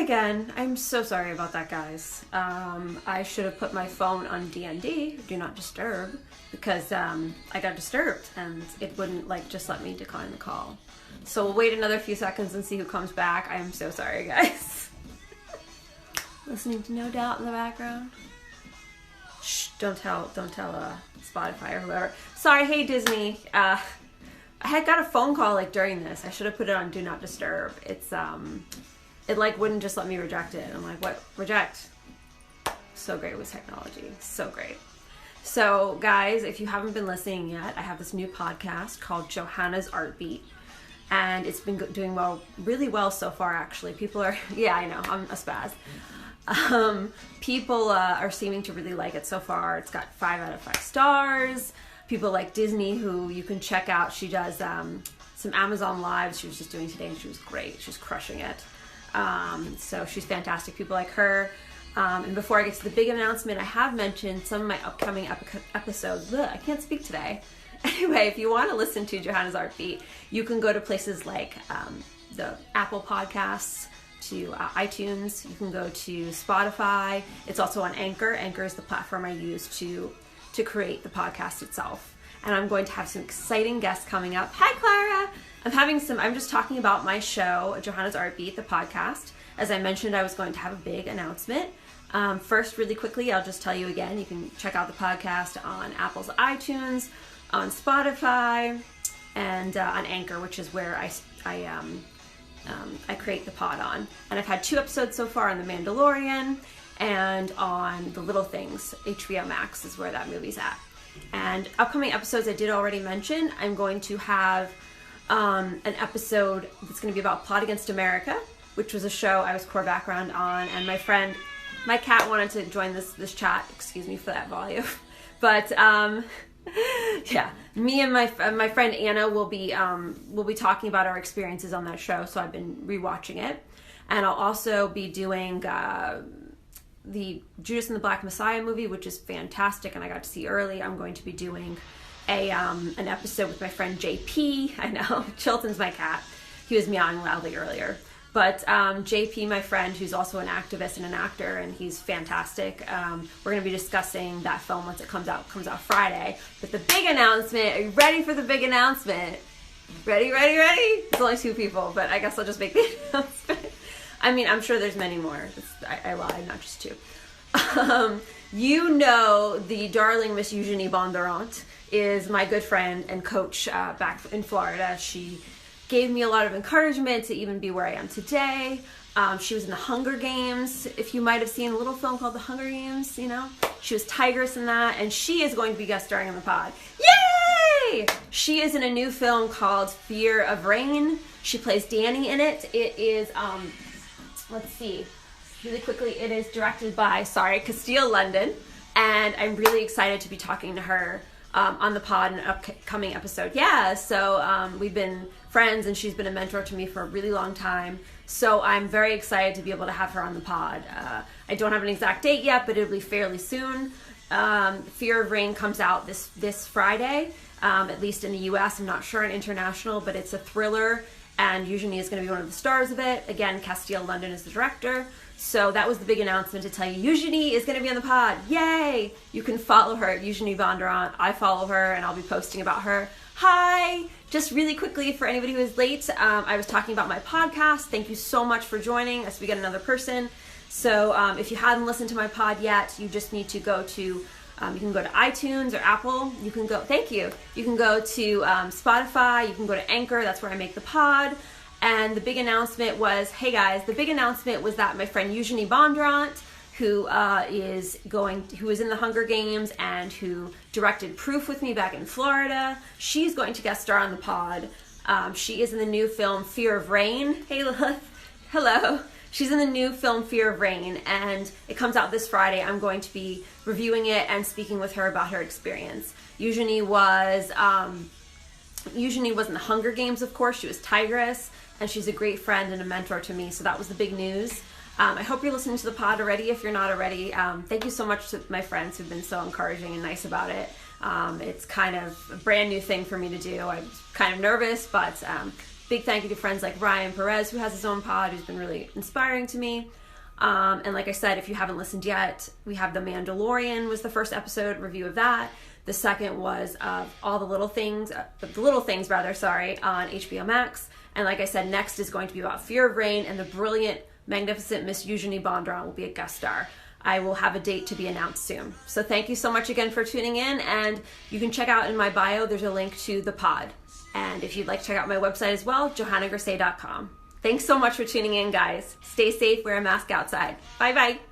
again. I'm so sorry about that, guys. I should have put my phone on DND, do not disturb, because I got disturbed and it wouldn't just let me decline the call. So we'll wait another few seconds and see who comes back. I am so sorry, guys. Listening to No Doubt in the background. Shh, don't tell Spotify or whoever. Sorry, hey Disney. I had got a phone call during this. I should have put it on Do Not Disturb. It's it wouldn't just let me reject it. I'm like, what? Reject. So great with technology. So great. So guys, if you haven't been listening yet, I have this new podcast called Johanna's Artbeat. And it's been doing really well so far, actually. People are, yeah, I know, I'm a spaz. People are seeming to really like it so far. It's got 5 out of 5 stars. People like Disney, who you can check out. She does some Amazon Lives she was just doing today, and she was great. She's crushing it. So she's fantastic. People like her. And before I get to the big announcement, I have mentioned some of my upcoming episodes. Ugh, I can't speak today. Anyway, if you want to listen to Johanna's Artbeat, you can go to places like the Apple Podcasts, to iTunes. You can go to Spotify. It's also on Anchor. Anchor is the platform I use to create the podcast itself. And I'm going to have some exciting guests coming up. Hi, Clara. I'm just talking about my show, Johanna's Artbeat, the podcast. As I mentioned, I was going to have a big announcement. First, really quickly, I'll just tell you again, you can check out the podcast on Apple's iTunes, on Spotify, and on Anchor, which is where I create the pod on. And I've had 2 episodes so far on The Mandalorian and on The Little Things. HBO Max is where that movie's at. And upcoming episodes I did already mention. I'm going to have an episode that's going to be about Plot Against America, which was a show I was core background on. And my cat wanted to join this chat. Excuse me for that volume. But yeah, me and my friend Anna will be talking about our experiences on that show. So I've been rewatching it, and I'll also be doing the Judas and the Black Messiah movie, which is fantastic, and I got to see early. I'm going to be doing an episode with my friend JP. I know Chilton's my cat. He was meowing loudly earlier. But JP, my friend, who's also an activist and an actor, and he's fantastic. We're going to be discussing that film once it comes out Friday. But the big announcement, are you ready for the big announcement? Ready? It's only 2 people, but I guess I'll just make the announcement. I mean, I'm sure there's many more. I lied, not just 2. You know, the darling Miss Eugenie Bondurant is my good friend and coach back in Florida. She gave me a lot of encouragement to even be where I am today. She was in the Hunger Games. If you might have seen a little film called The Hunger Games, you know, she was Tigress in that, and she is going to be guest starring in the pod. Yay! She is in a new film called Fear of Rain. She plays Danny in it. It is, let's see, really quickly, it is directed by, Castile London, and I'm really excited to be talking to her on the pod in an upcoming episode. Yeah, so we've been friends, and she's been a mentor to me for a really long time. So I'm very excited to be able to have her on the pod. I don't have an exact date yet, but it'll be fairly soon. Fear of Rain comes out this Friday, at least in the US. I'm not sure on international, but it's a thriller, and Eugenie is going to be one of the stars of it. Again, Castile London is the director. So that was the big announcement to tell you Eugenie is going to be on the pod. Yay! You can follow her at Eugenie Bondurant. I follow her, and I'll be posting about her. Hi! Just really quickly, for anybody who is late, I was talking about my podcast. Thank you so much for joining as we get another person. So if you haven't listened to my pod yet, you just need to go to, you can go to iTunes or Apple. You can go, thank you. You can go to Spotify. You can go to Anchor. That's where I make the pod. And the big announcement was, hey guys, the big announcement was that my friend Eugenie Bondurant, who is in the Hunger Games and who directed Proof with me back in Florida, she's going to guest star on the pod. She is in the new film Fear of Rain. Hey, hello. She's in the new film Fear of Rain, and it comes out this Friday. I'm going to be reviewing it and speaking with her about her experience. Eugenie was in the Hunger Games, of course. She was Tigress, and she's a great friend and a mentor to me, so that was the big news. I hope you're listening to the pod already. If you're not already, thank you so much to my friends who've been so encouraging and nice about it. It's kind of a brand new thing for me to do. I'm kind of nervous, but big thank you to friends like Ryan Perez, who has his own pod, who's been really inspiring to me. And like I said, if you haven't listened yet, we have The Mandalorian was the first episode review of that. The second was All the Little Things, on HBO Max. And like I said, next is going to be about Fear of Rain, and the brilliant, magnificent Miss Eugenie Bondron will be a guest star. I will have a date to be announced soon. So thank you so much again for tuning in, and you can check out in my bio, there's a link to the pod. And if you'd like to check out my website as well, johannagrisey.com. Thanks so much for tuning in, guys. Stay safe, wear a mask outside. Bye-bye.